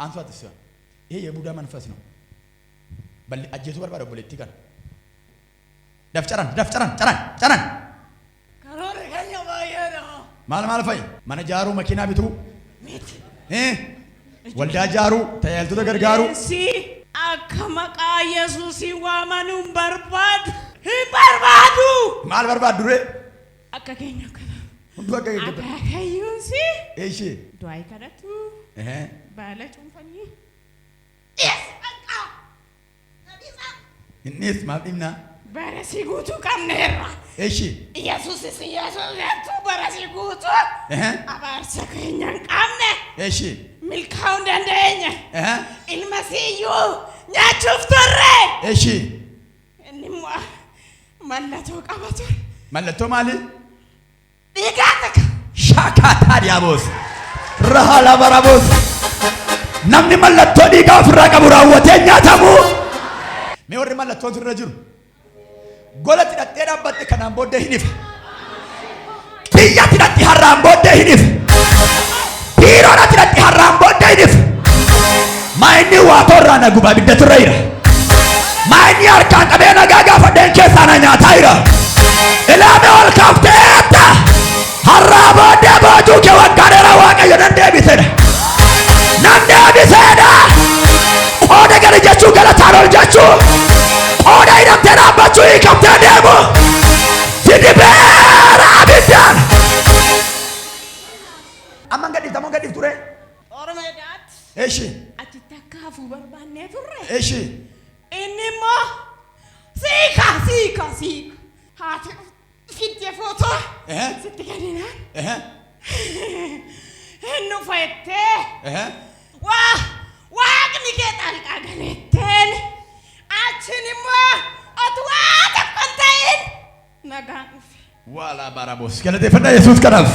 አንሷት እሷ ይሄ የቡዳ መንፈስ ነው በል አጀቱ በርባዶ ፖለቲካ ነው ደፍጨራን ጨራን ከሮር ከኛ ባየና ማል ፈይ ማነጃሩ መኪና ቢቱ ወልዳ ጃሩ ተያልቱ ተገርጋሩ ሲ አከመቃ ኢየሱስ ዋማኑን በርባዱ ማል በርባዱ ዱሬ አከከኛ ሁሉ አከዩንሲ እሺ ዱአይ ከደቱ ባለ ጩንፈኒ እኔስ ማጥምና በረሲ ጉቱ ቀነራ እሺ ኢየሱስ ያቱ በረሲ ጉቱ አባርሰከኛን ቀነ እሺ ሚልካው እንደኛ ኢልመሲዩ ኛቹፍ ተረ እሺ እንማ ማለቶ ቀበቶ ማለቶ ማሊ ዲጋተክ ሻካታ ዲያቦስ ረሃላ በራቦስ namni mallattoo dhiigaa ofirraa qabu raawwatee nyaatamu mee warri mallattoon sirra jiru golatti hidhattee dhaabbatte kanaan booddee hin ifa biyyatti hidhatti harraan booddee hin ifa biiroodhatti hidhatti harraan booddee hin ifa maa inni waa torraa na gubaa bidda turre jira maa inni harkaan qabee nagaa gaafadheen keessaa na nyaataa jira ilaamee ol kaafteetta harraa booddee boojuu kee waggaa dheeraa waaqayyo nan deebisedha namni abiseda oda gari jechu galataro jechu oda idamte nabachu ikamte demo sidibera abidan amon gadi ture ormedat eshi atitakafu barbane ture eshi enimo sika hati fitte foto sittigadina enno fette waaqni kee xalqa galeetteen achinimmoo otwaata qontayin nagaan dhufe wala barabos galateeffadha yesuus kanaaf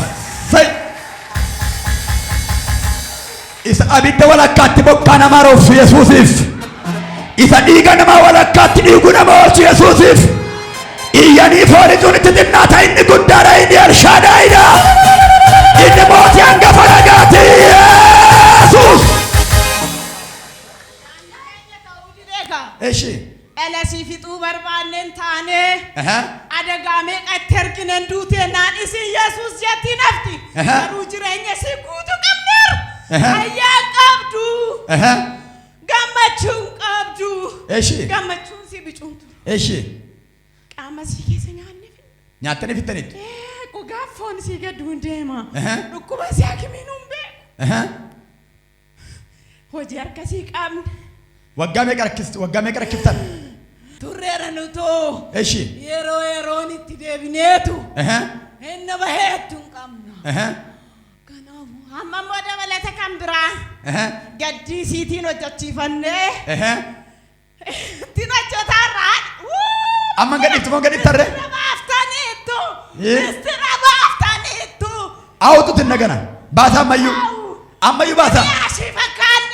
say isa abidda walakkaatti bokkaa namaa roobsu yesuusiif isa dhiiga namaa walakkaatti dhiigu namaa oolchu yesuusiif iyyanii foolituun itti xinnaata inni guddaadha inni elshaadaayidha inni mootii hangafa nagaati yesuus eshi elasi fitu barbannen taane adagame qatterkinen duute naan isi yesuus jetti nafti garu jireenya si guutu qabner ayyaa qabdu gammachuun qabdu eshi gammachuun si bicuntu eshi qaama si keessa nyaatanii fittanitti Gaffoon si gadduun deema dhukkuba si hakimiinuun beeku hojii harkasii qabna waggaa meeqa rakkiftan turreera nutoo eshi yeroon itti deebineetu hinna baheettu hin qabna kanaafu hamma immoo dabalata kan biraa gaddii siitiin hojjechiifannee ittiin hojjetaarraa amma gadhiiftarree አውጡት እንደገና ባታ አማዩ ባታ አሽፈካኔ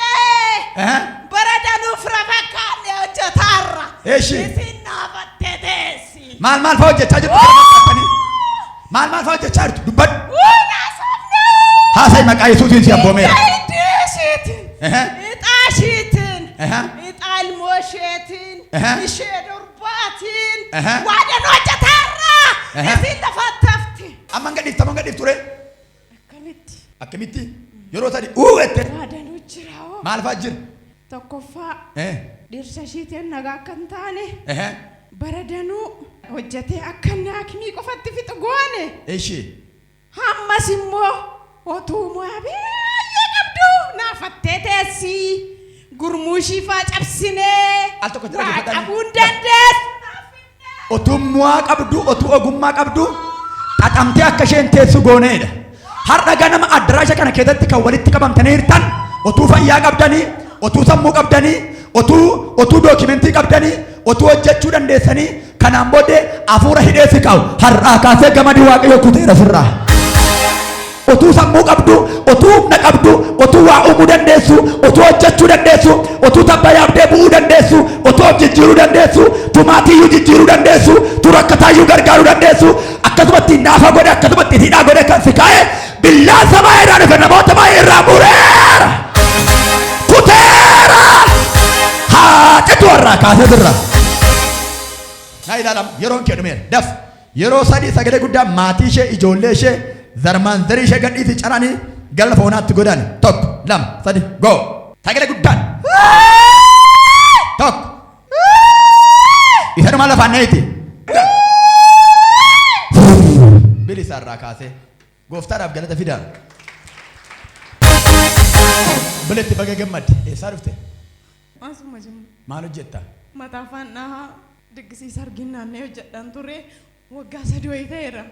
በረዳኑ ፍረፈካኔ ወጨታራ እሺ ሲና በተደሲ ማል ፈውጀቻ ጅሩ ማል ፈውጀቻ ጅሩ ዱበድ ወናሰፍነ ሐሳይ መቃ ኢየሱስን ሲያቦሜራ ዲሽትን ኢጣሽትን ኢጣልሞሸትን ኢሸዶርባትን ዋደኖ ወጨታራ ሲና ፈተፍቲ አመንገዲፍ ቱሬ akkamitti yeroo tadi uwwette waadanu jirawo maal faajjir tokkoffa dhirsa shiiteen nagaa kan taane baradanu hojjetee akka naakimii qofatti fixu goone eshi hammas immoo otuu mo'abee qabdu naafattee teessi gurmuu shiifaa cabsinee al tokko jira jedhanii qabuun dandeessu otuu mo'aa qabdu otuu ogummaa qabdu xaxamtee akka isheen teessu gooneedha har'a ganama addaraasha kana keessatti kan walitti qabamtanii hirtan otuu fayyaa qabdanii otuu sammuu qabdanii otuu dookimentii qabdanii otuu hojjechuu dandeessanii kanaan booddee hafuura hidheessi qabu har'aa kaasee gamadii waaqayyo kuteera sirraa otuu sammuu qabdu otuu humna qabdu otuu waa uumuu dandeessu otuu hojjechuu dandeessu otuu tabba yaabdee bu'uu dandeessu otuu of jijjiiruu dandeessu tumaatiyyuu jijjiiruu dandeessu tu rakkataayyuu gargaaruu dandeessu akkasumatti naafa godhe akkasumatti hidhaa godhe kan si kaa'e billaan samaa irraa dhufe namoota baay'ee irraa mureera kaasee birra. Na ilaalam yeroon kee dhumeera. Daf yeroo sadii sagalee guddaa maatii ishee ijoollee ishee zarmaan zarii ishee gadhiisii caranii gara lafa onaatti godaan. Tokko lama sadi go. Sagalee guddaan. Tokko. Isa dhuma lafaan neeti. Bilisaarraa kaasee gooftaadhaaf galata fidaa. Biletti baga gammadde eessaa dhufte? Asuma jiru. Maal hojjetta? Mataa faannaa diggisiisa argin naannee hojjedhaan ture waggaa 3 wayii ta'eera.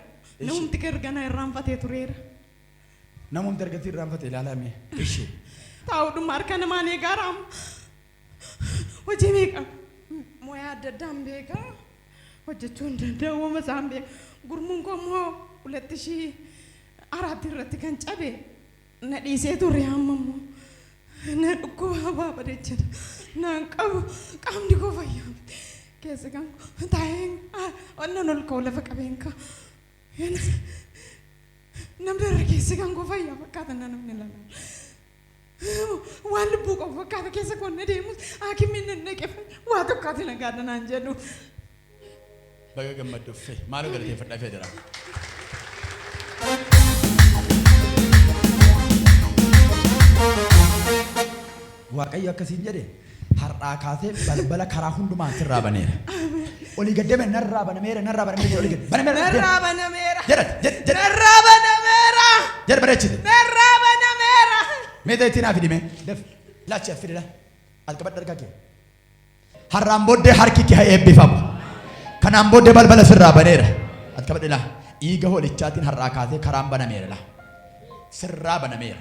Namumti ergana irraanfatee tureera. Namumti ergasii irraanfatee ilaalame. Ishee. Taa'uudhuma harka namaan eegaaraam. Hojii meeqa? Moyaa adda addaan beeka. Hojjechuu hin danda'u wama isaan beeka. Gurmuun koo immoo 2004 irratti kan cabe na dhiisee ture amma immoo. Na dhukkuba baabadee jira. Naan qabu qaamni koo fayyaamte. Keessa kan taa'een onnan ol ka'u lafa qabeen ka. Namni irra keessa kan koo fayyaa fakkaata namni lala. Waan lubbuu qabu fakkaata keessa koo na deemus haakimiin na naqeeffame waa tokkooti na gaadha naan jedhu. Baga gammadduuf maaloo galateeffadhaa federa. Waaqayyo akkasiin jedhe har'aa kaasee balbala karaa hundumaan sirraa baneera. Olii gaddame narraa banameera narraa banameera olii gaddame banameera narraa banameera jedha narraa banameera jedha bareechite narraa banameera. Meeta ittiin haa fidime daf laachi haa fidila alqabadha argaa kee har'aan booddee harki kee haa eebbifamu kanaan booddee balbala sirraa baneera alqabadha laa dhiiga holichaatiin har'aa kaasee karaan banameera laa sirraa banameera.